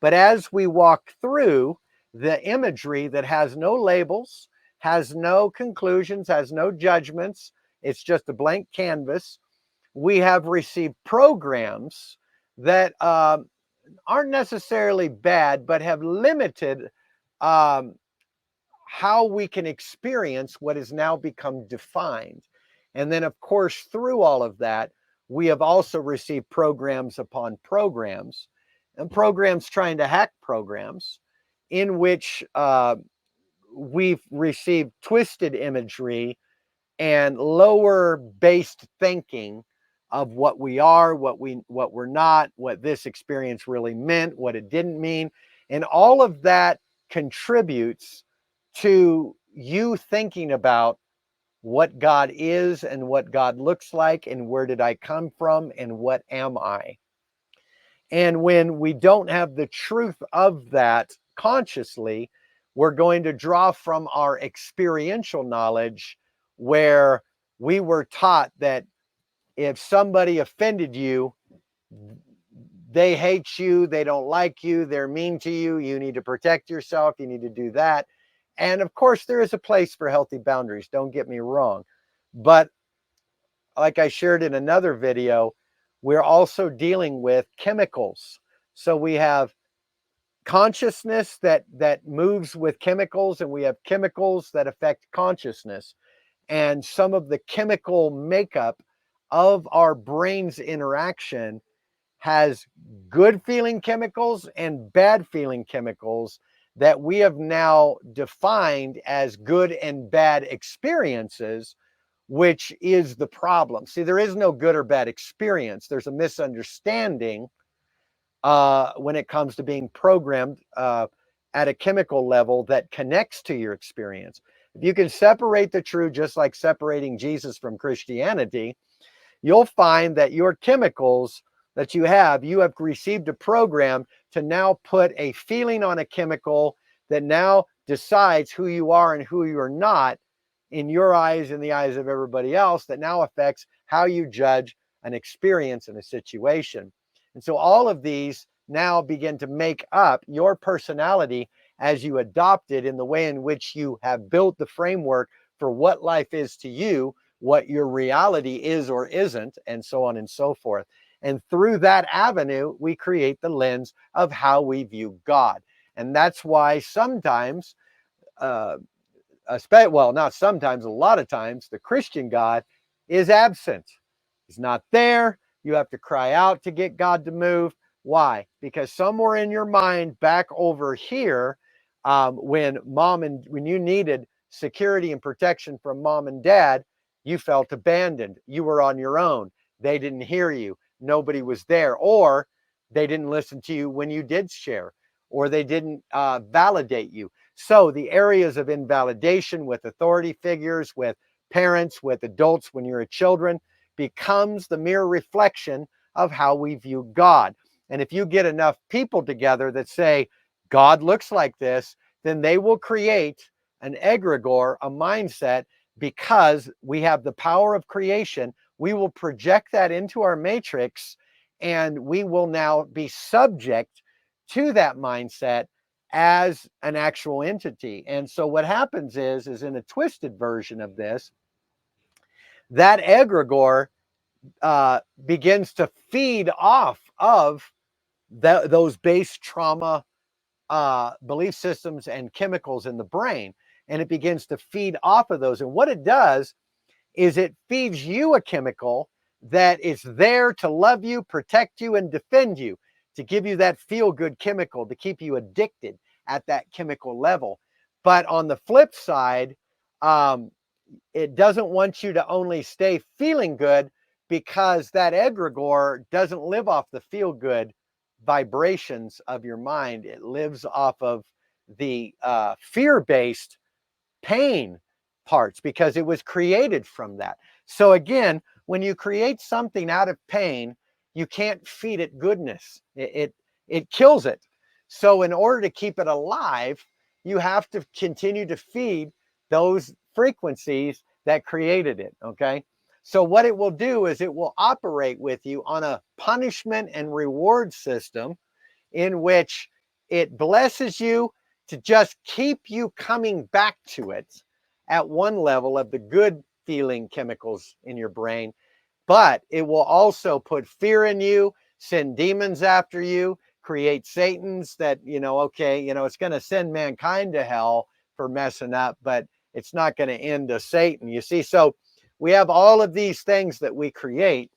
But as we walk through the imagery that has no labels, has no conclusions, has no judgments, it's just a blank canvas, we have received programs that aren't necessarily bad, but have limited um, how we can experience what has now become defined. And then, of course, through all of that, we have also received programs upon programs and programs trying to hack programs in which we've received twisted imagery and lower based thinking of what we are, what we're not, what this experience really meant, what it didn't mean. And all of that contributes to you thinking about what God is and what God looks like and where did I come from and what am I? And when we don't have the truth of that consciously, we're going to draw from our experiential knowledge where we were taught that if somebody offended you, they hate you, they don't like you, they're mean to you, you need to protect yourself, you need to do that. And of course, there is a place for healthy boundaries, don't get me wrong. But like I shared in another video, we're also dealing with chemicals. So we have consciousness that moves with chemicals, and we have chemicals that affect consciousness. And some of the chemical makeup of our brain's interaction has good feeling chemicals and bad feeling chemicals that we have now defined as good and bad experiences, which is the problem. See, there is no good or bad experience. There's a misunderstanding when it comes to being programmed at a chemical level that connects to your experience. If you can separate the true, just like separating Jesus from Christianity, you'll find that your chemicals that you have received a program to now put a feeling on a chemical that now decides who you are and who you're not in your eyes and the eyes of everybody else, that now affects how you judge an experience in a situation. And so all of these now begin to make up your personality as you adopt it in the way in which you have built the framework for what life is to you, what your reality is or isn't, and so on and so forth. And through that avenue, we create the lens of how we view God. And that's why sometimes, well, not sometimes, a lot of times, the Christian God is absent. He's not there. You have to cry out to get God to move. Why? Because somewhere in your mind back over here, when you needed security and protection from mom and dad, you felt abandoned. You were on your own. They didn't hear you. Nobody was there, or they didn't listen to you when you did share, or they didn't validate you. So the areas of invalidation with authority figures, with parents, with adults when you're a children, becomes the mere reflection of how we view God. And if you get enough people together that say, God looks like this, then they will create an egregore, a mindset, because we have the power of creation. We will project that into our matrix, and we will now be subject to that mindset as an actual entity. And so what happens is in a twisted version of this, that egregore begins to feed off of those base trauma belief systems and chemicals in the brain. And it begins to feed off of those. And what it does is it feeds you a chemical that is there to love you, protect you, and defend you, to give you that feel-good chemical, to keep you addicted at that chemical level. But on the flip side, it doesn't want you to only stay feeling good, because that egregore doesn't live off the feel-good vibrations of your mind. It lives off of the fear-based pain parts, because it was created from that. So again, when you create something out of pain, you can't feed it goodness. It kills it. So in order to keep it alive, you have to continue to feed those frequencies that created it, okay? So what it will do is it will operate with you on a punishment and reward system in which it blesses you to just keep you coming back to it at one level of the good feeling chemicals in your brain, but it will also put fear in you, send demons after you, create Satans that, okay, it's going to send mankind to hell for messing up, but it's not going to end a Satan. You see, so we have all of these things that we create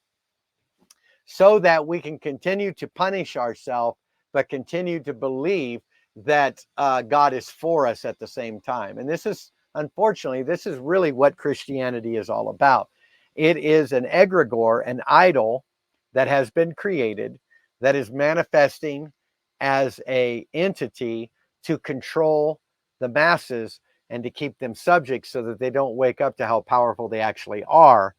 so that we can continue to punish ourselves, but continue to believe that God is for us at the same time. And this is, unfortunately, this is really what Christianity is all about. It is an egregore, an idol that has been created, that is manifesting as a entity to control the masses and to keep them subject so that they don't wake up to how powerful they actually are